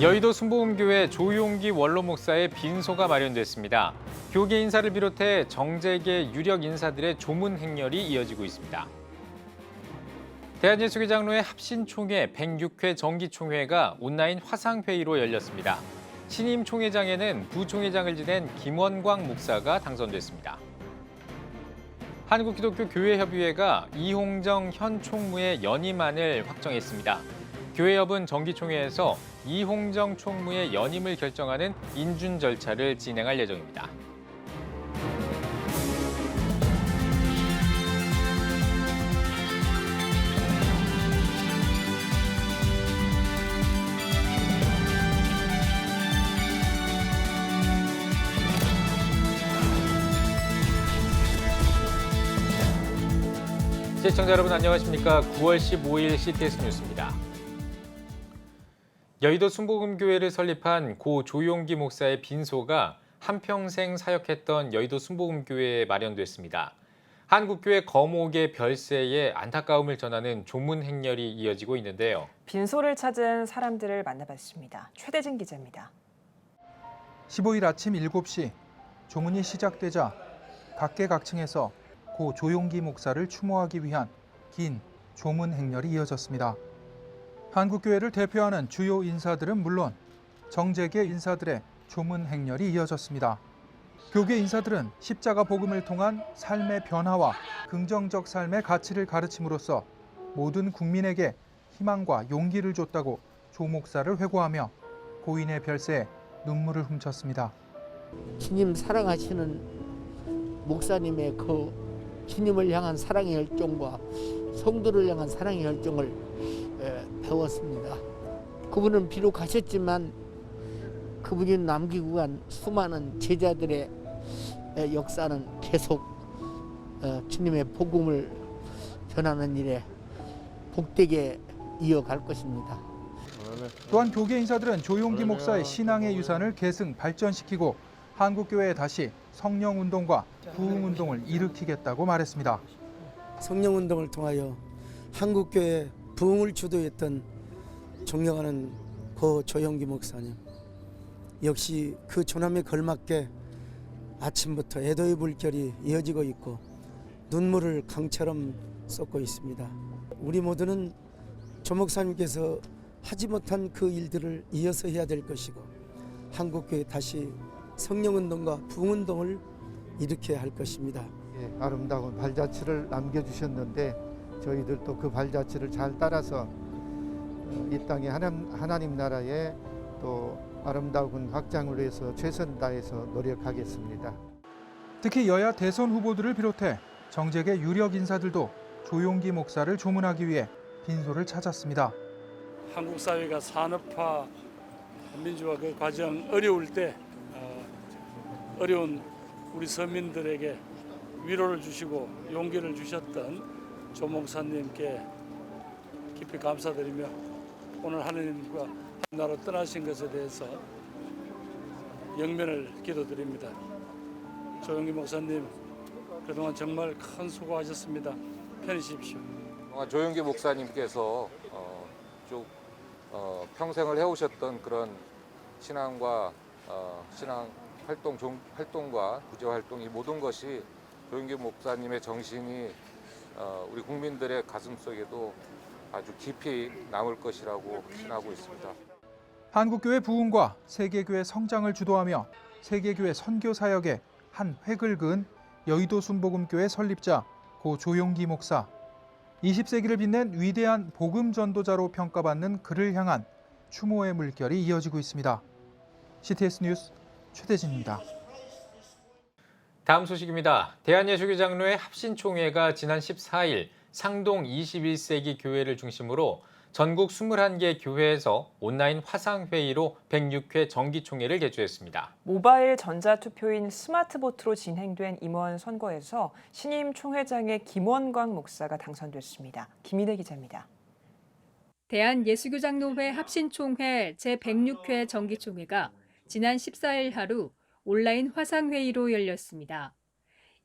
여의도 순복음교회 조용기 원로 목사의 빈소가 마련됐습니다. 교계 인사를 비롯해 정재계 유력 인사들의 조문 행렬이 이어지고 있습니다. 대한예수교 장로회 합신총회 106회 정기총회가 온라인 화상회의로 열렸습니다. 신임 총회장에는 부총회장을 지낸 김원광 목사가 당선됐습니다. 한국기독교교회협의회가 이홍정 현 총무의 연임안을 확정했습니다. 교회협은 정기총회에서 이홍정 총무의 연임을 결정하는 인준 절차를 진행할 예정입니다. 시청자 여러분 안녕하십니까? 9월 15일 CTS 뉴스입니다. 여의도 순복음교회를 설립한 고 조용기 목사의 빈소가 한평생 사역했던 여의도 순복음교회에 마련됐습니다. 한국교회 거목의 별세에 안타까움을 전하는 조문 행렬이 이어지고 있는데요. 빈소를 찾은 사람들을 만나봤습니다. 최대진 기자입니다. 15일 아침 7시 조문이 시작되자 각계각층에서 고 조용기 목사를 추모하기 위한 긴 조문 행렬이 이어졌습니다. 한국교회를 대표하는 주요 인사들은 물론 정재계 인사들의 조문 행렬이 이어졌습니다. 교계 인사들은 십자가 복음을 통한 삶의 변화와 긍정적 삶의 가치를 가르침으로써 모든 국민에게 희망과 용기를 줬다고 조 목사를 회고하며 고인의 별세에 눈물을 훔쳤습니다. 주님 사랑하시는 목사님의 그 주님을 향한 사랑의 열정과 성도를 향한 사랑의 열정을 배웠습니다. 그분은 비록 가셨지만 그분이 남기고 간 수많은 제자들의 역사는 계속 주님의 복음을 전하는 일에 복되게 이어갈 것입니다. 또한 교계 인사들은 조용기 목사의 신앙의 유산을 계승 발전시키고 한국교회에 다시 성령운동과 부흥운동을 일으키겠다고 말했습니다. 성령운동을 통하여 한국교회 부흥을 주도했던 존경하는 고 조용기 목사님, 역시 그 조남에 걸맞게 아침부터 애도의 물결이 이어지고 있고 눈물을 강처럼 쏟고 있습니다. 우리 모두는 조 목사님께서 하지 못한 그 일들을 이어서 해야 될 것이고 한국교회 다시 성령운동과 부흥운동을 일으켜야 할 것입니다. 아름다운 발자취를 남겨주셨는데 저희들도 그 발자취를 잘 따라서 이 땅에 하나님 나라의 또 아름다운 확장을 위해서 최선 다해서 노력하겠습니다. 특히 여야 대선 후보들을 비롯해 정재계 유력 인사들도 조용기 목사를 조문하기 위해 빈소를 찾았습니다. 한국 사회가 산업화 민주화 그 과정 어려울 때 어려운 우리 서민들에게 위로를 주시고 용기를 주셨던 조 목사님께 깊이 감사드리며 오늘 하느님과 나로 떠나신 것에 대해서 영면을 기도드립니다. 조용기 목사님 그동안 정말 큰 수고하셨습니다. 편히 쉬십시오. 조용기 목사님께서 쭉 평생을 해오셨던 그런 신앙과 신앙 활동과 구제 활동 이 모든 것이 조용기 목사님의 정신이 우리 국민들의 가슴속에도 아주 깊이 남을 것이라고 신하고 있습니다. 한국교회 부흥과 세계교회 성장을 주도하며 세계교회 선교 사역에 한 획을 그은 여의도 순복음교회 설립자 고 조용기 목사. 20세기를 빛낸 위대한 복음 전도자로 평가받는 그를 향한 추모의 물결이 이어지고 있습니다. CTS 뉴스 최대진입니다. 다음 소식입니다. 대한예수교 장로회 합신총회가 지난 14일 상동 21세기 교회를 중심으로 전국 21개 교회에서 온라인 화상회의로 106회 정기총회를 개최했습니다. 모바일 전자투표인 스마트보트로 진행된 임원 선거에서 신임 총회장의 김원광 목사가 당선됐습니다. 김인혜 기자입니다. 대한예수교장로회 합신총회 제106회 정기총회가 지난 14일 하루 온라인 화상회의로 열렸습니다.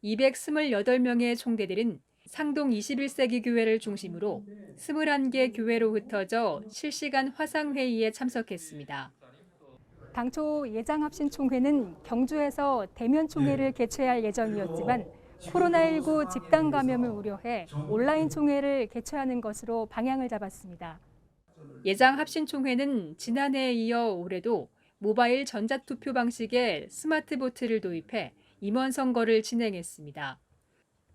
228명의 총대들은 상동 21세기 교회를 중심으로 21개 교회로 흩어져 실시간 화상회의에 참석했습니다. 당초 예장합신총회는 경주에서 대면 총회를 개최할 예정이었지만 코로나19 집단 감염을 우려해 온라인 총회를 개최하는 것으로 방향을 잡았습니다. 예장합신총회는 지난해에 이어 올해도 모바일 전자투표 방식의 스마트보트를 도입해 임원 선거를 진행했습니다.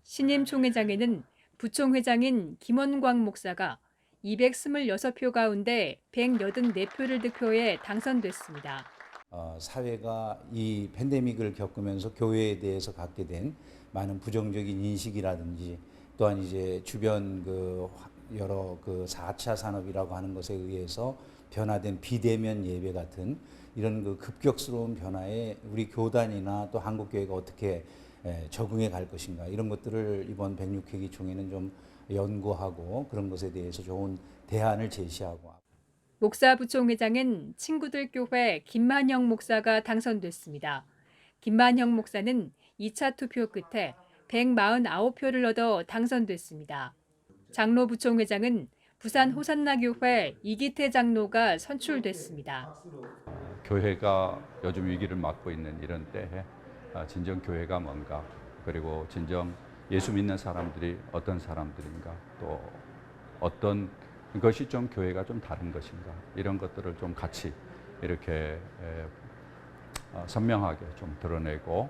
신임 총회장에는 부총회장인 김원광 목사가 226표 가운데 184표를 득표해 당선됐습니다. 사회가 이 팬데믹을 겪으면서 교회에 대해서 갖게 된 많은 부정적인 인식이라든지 또한 이제 주변 여러 4차 산업이라고 하는 것에 의해서 변화된 비대면 예배 같은 이런 급격스러운 변화에 우리 교단이나 또 한국교회가 어떻게 적응해 갈 것인가 이런 것들을 이번 106회기 총회는 좀 연구하고 그런 것에 대해서 좋은 대안을 제시하고. 목사 부총회장은 친구들 교회 김만형 목사가 당선됐습니다. 김만형 목사는 2차 투표 끝에 149표를 얻어 당선됐습니다. 장로 부총회장은 부산 호산나 교회 이기태 장로가 선출됐습니다. 교회가 요즘 위기를 맞고 있는 이런 때에 진정 교회가 뭔가, 그리고 진정 예수 믿는 사람들이 어떤 사람들인가, 또 어떤 것이 좀 교회가 좀 다른 것인가, 이런 것들을 좀 같이 이렇게 선명하게 좀 드러내고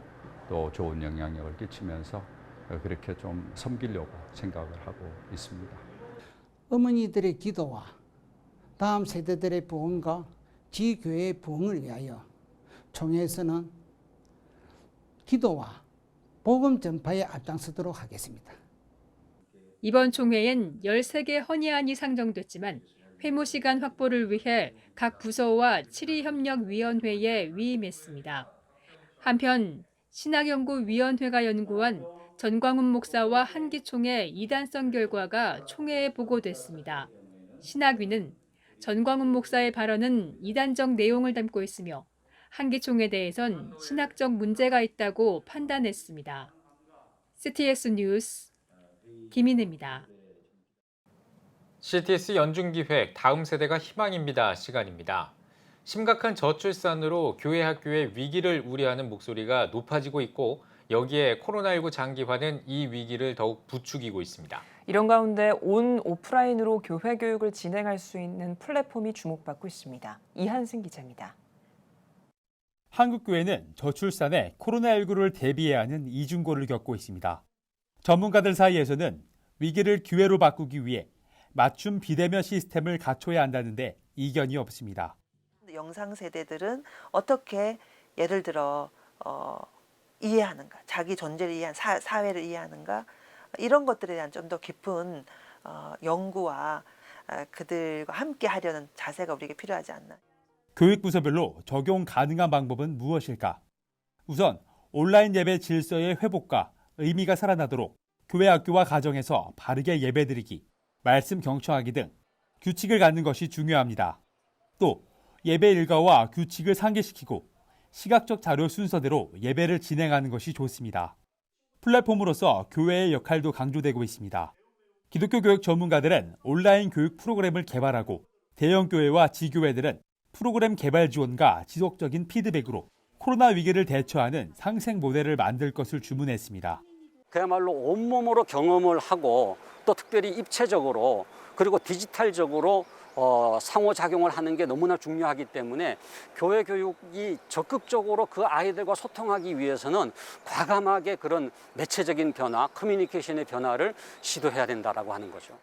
또 좋은 영향력을 끼치면서 그렇게 좀 섬기려고 생각을 하고 있습니다. 어머니들의 기도와 다음 세대들의 부흥과 지교회의 부흥을 위하여 총회에서는 기도와 복음 전파에 앞장서도록 하겠습니다. 이번 총회엔 13개 헌의안이 상정됐지만 회무 시간 확보를 위해 각 부서와 7.2협력위원회에 위임했습니다. 한편 신학연구위원회가 연구한 전광훈 목사와 한기총의 이단성 결과가 총회에 보고됐습니다. 신학위는 전광훈 목사의 발언은 이단적 내용을 담고 있으며 한기총에 대해선 신학적 문제가 있다고 판단했습니다. CTS 뉴스 김인혜입니다. CTS 연중기획 다음 세대가 희망입니다 시간입니다. 심각한 저출산으로 교회 학교의 위기를 우려하는 목소리가 높아지고 있고 여기에 코로나19 장기화는 이 위기를 더욱 부추기고 있습니다. 이런 가운데 온 오프라인으로 교회 교육을 진행할 수 있는 플랫폼이 주목받고 있습니다. 이한승 기자입니다. 한국교회는 저출산에 코로나19를 대비해야 하는 이중고를 겪고 있습니다. 전문가들 사이에서는 위기를 기회로 바꾸기 위해 맞춤 비대면 시스템을 갖춰야 한다는데 이견이 없습니다. 영상 세대들은 어떻게 예를 들어 이해하는가, 자기 존재를 이해한 사회를 이해하는가, 이런 것들에 대한 좀 더 깊은 연구와 그들과 함께 하려는 자세가 우리에게 필요하지 않나. 교육부서별로 적용 가능한 방법은 무엇일까? 우선 온라인 예배 질서의 회복과 의미가 살아나도록 교회 학교와 가정에서 바르게 예배드리기, 말씀 경청하기 등 규칙을 갖는 것이 중요합니다. 또 예배 일과와 규칙을 상기시키고 시각적 자료 순서대로 예배를 진행하는 것이 좋습니다. 플랫폼으로서 교회의 역할도 강조되고 있습니다. 기독교 교육 전문가들은 온라인 교육 프로그램을 개발하고 대형 교회와 지교회들은 프로그램 개발 지원과 지속적인 피드백으로 코로나 위기를 대처하는 상생 모델을 만들 것을 주문했습니다. 그야말로 온몸으로 경험을 하고 또 특별히 입체적으로 그리고 디지털적으로 상호작용을 하는 게 너무나 중요하기 때문에 교회 교육이 적극적으로 그 아이들과 소통하기 위해서는 과감하게 그런 매체적인 변화, 커뮤니케이션의 변화를 시도해야 된다라고 하는 거죠.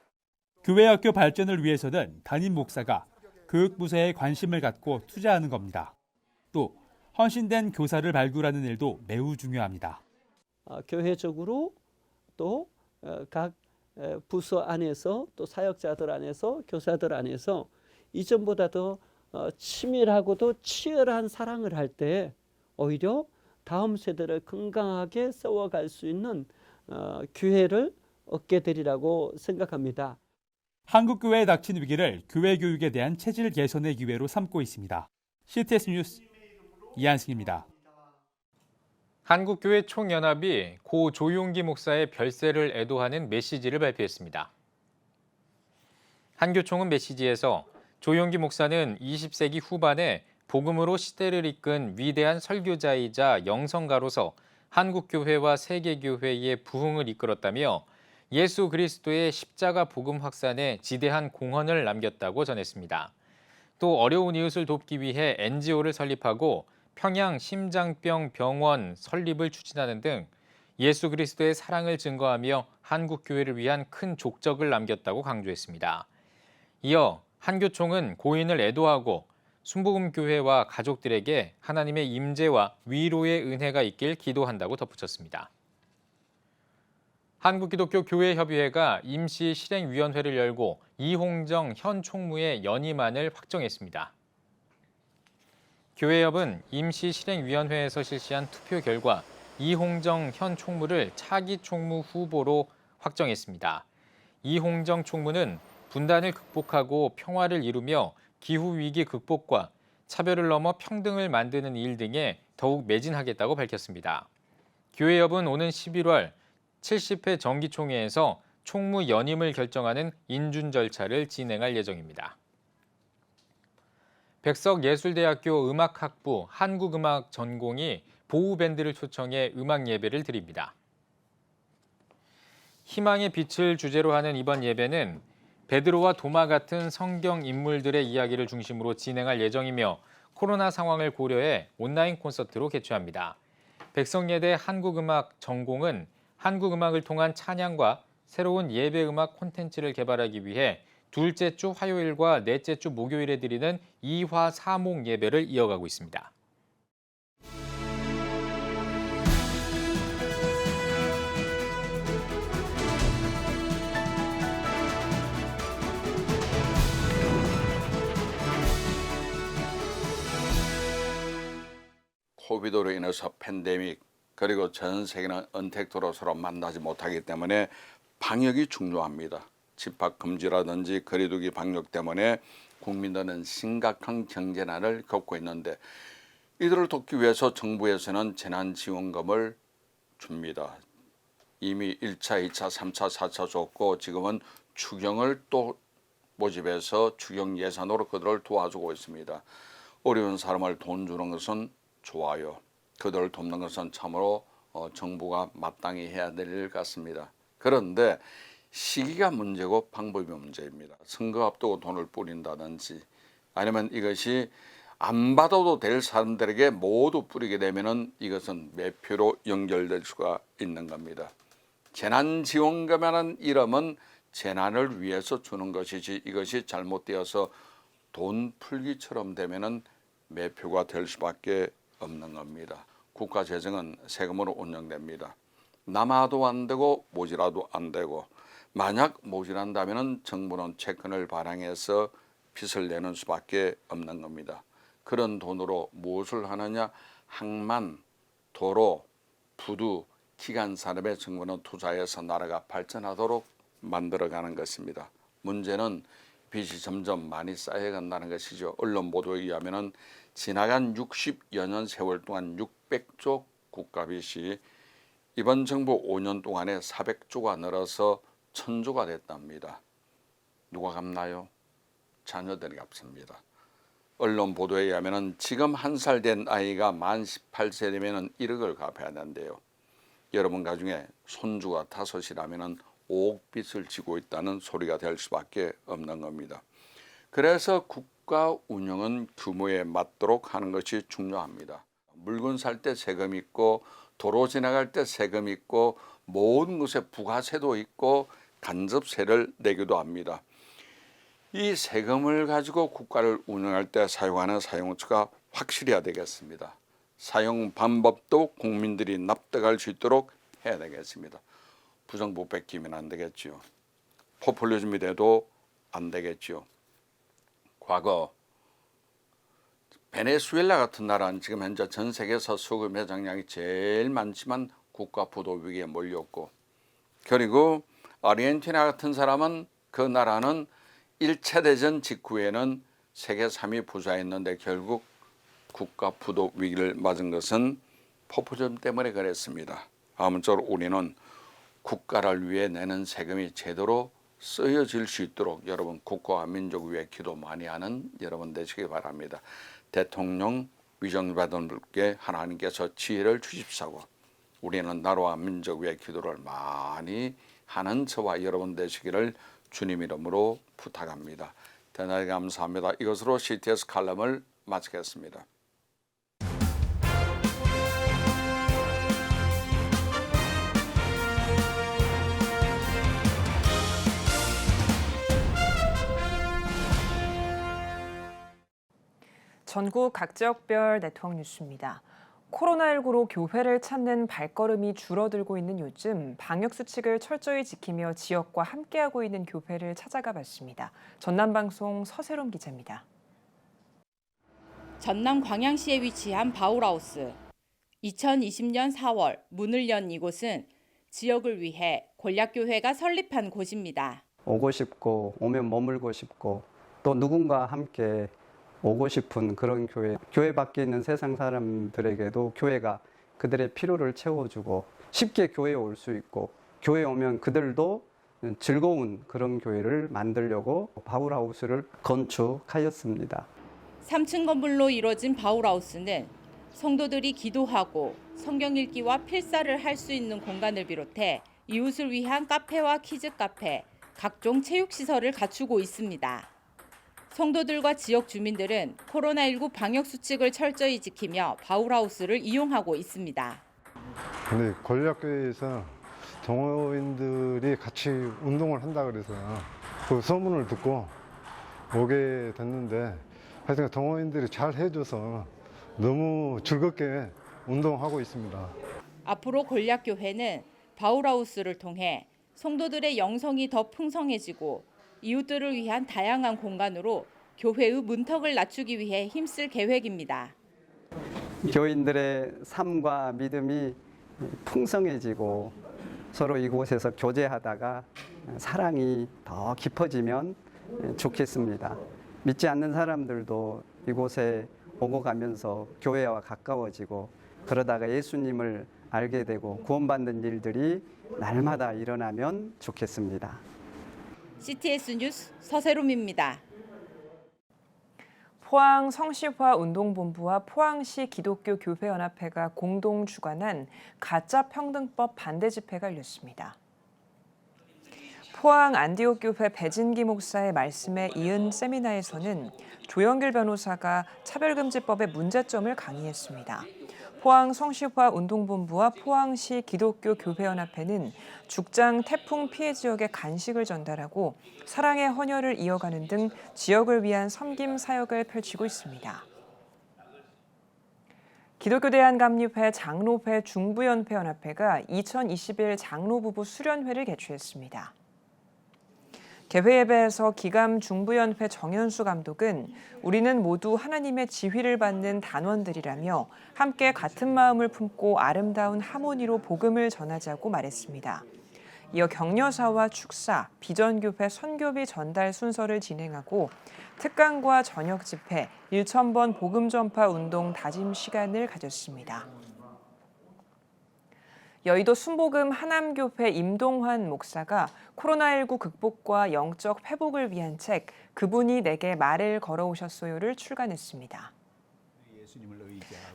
교회 학교 발전을 위해서는 담임 목사가 교육부서에 관심을 갖고 투자하는 겁니다. 또 헌신된 교사를 발굴하는 일도 매우 중요합니다. 교회적으로 또 각 부서 안에서 또 사역자들 안에서 교사들 안에서 이전보다 더 치밀하고도 치열한 사랑을 할 때 오히려 다음 세대를 건강하게 세워갈 수 있는 기회를 얻게 되리라고 생각합니다. 한국교회에 닥친 위기를 교회 교육에 대한 체질 개선의 기회로 삼고 있습니다. CTS 뉴스 이한승입니다. 한국교회 총연합이 고 조용기 목사의 별세를 애도하는 메시지를 발표했습니다. 한교총은 메시지에서 조용기 목사는 20세기 후반에 복음으로 시대를 이끈 위대한 설교자이자 영성가로서 한국교회와 세계교회의 부흥을 이끌었다며 예수 그리스도의 십자가 복음 확산에 지대한 공헌을 남겼다고 전했습니다. 또 어려운 이웃을 돕기 위해 NGO를 설립하고 평양 심장병 병원 설립을 추진하는 등 예수 그리스도의 사랑을 증거하며 한국교회를 위한 큰 족적을 남겼다고 강조했습니다. 이어 한교총은 고인을 애도하고 순복음교회와 가족들에게 하나님의 임재와 위로의 은혜가 있길 기도한다고 덧붙였습니다. 한국기독교교회협의회가 임시 실행위원회를 열고 이홍정 현 총무의 연임안을 확정했습니다. 교회협은 임시 실행위원회에서 실시한 투표 결과 이홍정 현 총무를 차기 총무 후보로 확정했습니다. 이홍정 총무는 분단을 극복하고 평화를 이루며 기후위기 극복과 차별을 넘어 평등을 만드는 일 등에 더욱 매진하겠다고 밝혔습니다. 교회협은 오는 11월 70회 정기총회에서 총무 연임을 결정하는 인준 절차를 진행할 예정입니다. 백석예술대학교 음악학부 한국음악 전공이 보우밴드를 초청해 음악 예배를 드립니다. 희망의 빛을 주제로 하는 이번 예배는 베드로와 도마 같은 성경 인물들의 이야기를 중심으로 진행할 예정이며 코로나 상황을 고려해 온라인 콘서트로 개최합니다. 백석예대 한국음악 전공은 한국음악을 통한 찬양과 새로운 예배음악 콘텐츠를 개발하기 위해 둘째 주 화요일과 넷째 주 목요일에 드리는 2화 4목 예배를 이어가고 있습니다. 코비드로 인해서 팬데믹 그리고 전 세계는 언택트로 서로 만나지 못하기 때문에 방역이 중요합니다. 집합 금지라든지 거리두기 방역 때문에 국민들은 심각한 경제난을 겪고 있는데 이들을 돕기 위해서 정부에서는 재난지원금을 줍니다. 이미 1차, 2차, 3차, 4차 줬고 지금은 추경을 또 모집해서 추경 예산으로 그들을 도와주고 있습니다. 어려운 사람을 돈 주는 것은 좋아요. 그들을 돕는 것은 참으로 정부가 마땅히 해야 될 일 같습니다. 그런데 시기가 문제고 방법이 문제입니다. 선거 앞두고 돈을 뿌린다든지 아니면 이것이 안 받아도 될 사람들에게 모두 뿌리게 되면은 이것은 매표로 연결될 수가 있는 겁니다. 재난지원금이라는 이름은 재난을 위해서 주는 것이지 이것이 잘못되어서 돈 풀기처럼 되면은 매표가 될 수밖에 없는 겁니다. 국가 재정은 세금으로 운영됩니다. 남아도 안 되고 모자라도 안 되고 만약 모자란다면 정부는 채권을 발행해서 빚을 내는 수밖에 없는 겁니다. 그런 돈으로 무엇을 하느냐? 항만, 도로, 부두, 기간 산업에 정부는 투자해서 나라가 발전하도록 만들어가는 것입니다. 문제는 빚이 점점 많이 쌓여간다는 것이죠. 언론 보도에 의하면 지나간 60여 년 세월 동안 600조 국가빚이 이번 정부 5년 동안에 400조가 늘어서 1000조가 됐답니다. 누가 갚나요? 자녀들이 갚습니다. 언론 보도에 의하면 지금 1살 된 아이가 만 18세 되면 1억을 갚아야 된대요. 여러분 가중에 손주가 5이라면 5억 빚을 지고 있다는 소리가 될 수밖에 없는 겁니다. 그래서 국가 운영은 규모에 맞도록 하는 것이 중요합니다. 물건 살 때 세금 있고 도로 지나갈 때 세금 있고 모든 것에 부가세도 있고 간접세를 내기도 합니다. 이 세금을 가지고 국가를 운영할 때 사용하는 사용처가 확실해야 되겠습니다. 사용 방법도 국민들이 납득할 수 있도록 해야 되겠습니다. 부정부 뺏기면 안 되겠죠. 포퓰리즘이 돼도 안 되겠죠. 과거 베네수엘라 같은 나라는 지금 현재 전 세계에서 수급 매장량이 제일 많지만 국가 부도 위기에 몰렸고, 그리고 아르헨티나 같은 사람은 그 나라는 1차 대전 직후에는 세계 3위 부자였는데 결국 국가 부도 위기를 맞은 것은 포퓰리즘 때문에 그랬습니다. 아무쪼록 우리는 국가를 위해 내는 세금이 제대로 쓰여질 수 있도록 여러분 국가와 민족 위해 기도 많이 하는 여러분 되시기 바랍니다. 대통령 위정받은 분께 하나님께서 지혜를 주십사고 우리는 나라와 민족 위해 기도를 많이 하는 저와 여러분 되시기를 주님 이름으로 부탁합니다. 대단히 감사합니다. 이것으로 CTS 칼럼을 마치겠습니다. 전국 각 지역별 네트워크 뉴스입니다. 코로나19로 교회를 찾는 발걸음이 줄어들고 있는 요즘 방역 수칙을 철저히 지키며 지역과 함께하고 있는 교회를 찾아가 봤습니다. 전남방송 서세롬 기자입니다. 전남 광양시에 위치한 바울하우스. 2020년 4월 문을 연 이곳은 지역을 위해 권략교회가 설립한 곳입니다. 오고 싶고 오면 머물고 싶고 또 누군가 함께 오고 싶은 그런 교회 밖에 있는 세상 사람들에게도 교회가 그들의 필요를 채워주고 쉽게 교회에 올 수 있고 교회에 오면 그들도 즐거운 그런 교회를 만들려고 바울하우스를 건축하였습니다. 3층 건물로 이뤄진 바울하우스는 성도들이 기도하고 성경 읽기와 필사를 할 수 있는 공간을 비롯해 이웃을 위한 카페와 키즈 카페, 각종 체육시설을 갖추고 있습니다. 성도들과 지역 주민들은 코로나19 방역 수칙을 철저히 지키며 바울하우스를 이용하고 있습니다. 근데 권략교회에서 동호인들이 같이 운동을 한다 그래서 그 소문을 듣고 오게 됐는데 하여튼 동호인들이 잘 해줘서 너무 즐겁게 운동하고 있습니다. 앞으로 권략교회는 바울하우스를 통해 성도들의 영성이 더 풍성해지고 이웃들을 위한 다양한 공간으로 교회의 문턱을 낮추기 위해 힘쓸 계획입니다. 교인들의 삶과 믿음이 풍성해지고 서로 이곳에서 교제하다가 사랑이 더 깊어지면 좋겠습니다. 믿지 않는 사람들도 이곳에 오고 가면서 교회와 가까워지고 그러다가 예수님을 알게 되고 구원받는 일들이 날마다 일어나면 좋겠습니다. CTS 뉴스 서세롬입니다. 포항 성시화 운동본부와 포항시 기독교 교회연합회가 공동 주관한 가짜 평등법 반대 집회가 열렸습니다. 포항 안디옥 교회 배진기 목사의 말씀에 이은 세미나에서는 조영길 변호사가 차별금지법의 문제점을 강의했습니다. 포항 성시화 운동본부와 포항시 기독교 교회연합회는 죽장 태풍 피해 지역에 간식을 전달하고 사랑의 헌혈을 이어가는 등 지역을 위한 섬김 사역을 펼치고 있습니다. 기독교대한감리회 장로회 중부연패연합회가 2021 장로부부 수련회를 개최했습니다. 개회예배에서 기감 중부연회 정현수 감독은 우리는 모두 하나님의 지휘를 받는 단원들이라며 함께 같은 마음을 품고 아름다운 하모니로 복음을 전하자고 말했습니다. 이어 격려사와 축사, 비전교회 선교비 전달 순서를 진행하고 특강과 저녁 집회, 1,000번 복음 전파 운동 다짐 시간을 가졌습니다. 여의도 순복음 하남교회 임동환 목사가 코로나19 극복과 영적 회복을 위한 책 그분이 내게 말을 걸어오셨어요를 출간했습니다.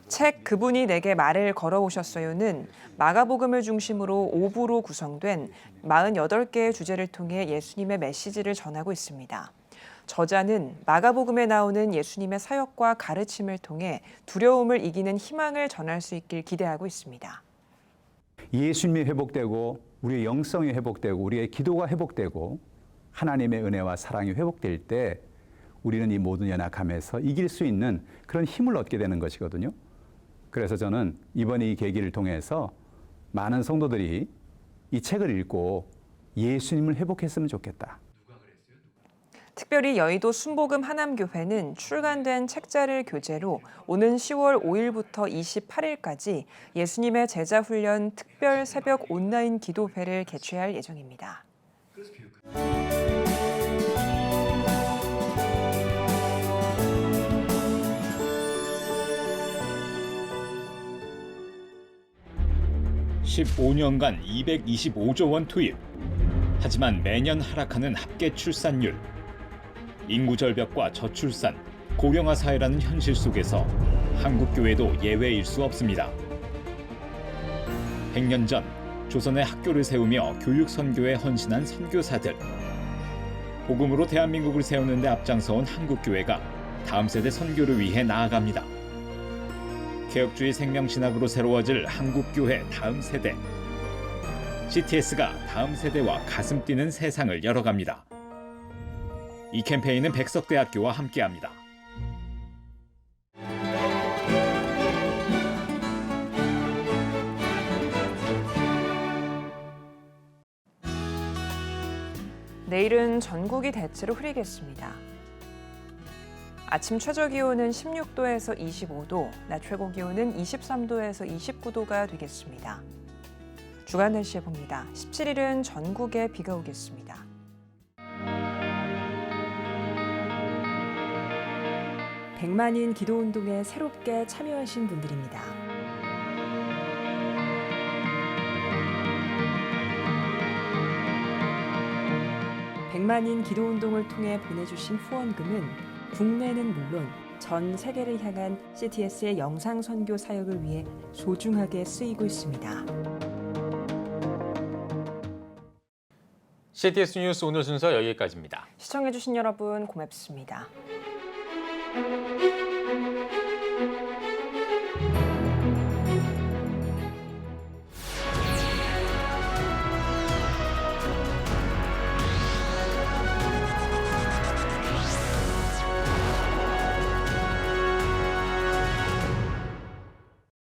책 그분이 내게 말을 걸어오셨어요는 마가복음을 중심으로 5부로 구성된 48개의 주제를 통해 예수님의 메시지를 전하고 있습니다. 저자는 마가복음에 나오는 예수님의 사역과 가르침을 통해 두려움을 이기는 희망을 전할 수 있길 기대하고 있습니다. 예수님이 회복되고 우리의 영성이 회복되고 우리의 기도가 회복되고 하나님의 은혜와 사랑이 회복될 때 우리는 이 모든 연약함에서 이길 수 있는 그런 힘을 얻게 되는 것이거든요. 그래서 저는 이번 이 계기를 통해서 많은 성도들이 이 책을 읽고 예수님을 회복했으면 좋겠다. 특별히 여의도 순복음 하남교회는 출간된 책자를 교재로 오는 10월 5일부터 28일까지 예수님의 제자훈련 특별 새벽 온라인 기도회를 개최할 예정입니다. (15년간) 225조 원 투입. 하지만 매년 하락하는 합계 출산율. 인구 절벽과 저출산, 고령화 사회라는 현실 속에서 한국 교회도 예외일 수 없습니다. 100년 전 조선의 학교를 세우며 교육 선교에 헌신한 선교사들. 복음으로 대한민국을 세우는 데 앞장서온 한국 교회가 다음 세대 선교를 위해 나아갑니다. 개혁주의 생명신학으로 새로워질 한국교회 다음 세대. CTS가 다음 세대와 가슴 뛰는 세상을 열어갑니다. 이 캠페인은 백석대학교와 함께합니다. 내일은 전국이 대체로 흐리겠습니다. 아침 최저 기온은 16도에서 25도, 낮 최고 기온은 23도에서 29도가 되겠습니다. 주간 날씨 봅니다. 17일은 전국에 비가 오겠습니다. 백만인 기도운동에 새롭게 참여하신 분들입니다. 백만인 기도운동을 통해 보내주신 후원금은 국내는 물론 전 세계를 향한 CTS의 영상 선교 사역을 위해 소중하게 쓰이고 있습니다. CTS 뉴스 오늘 순서 여기까지입니다. 시청해주신 여러분 고맙습니다.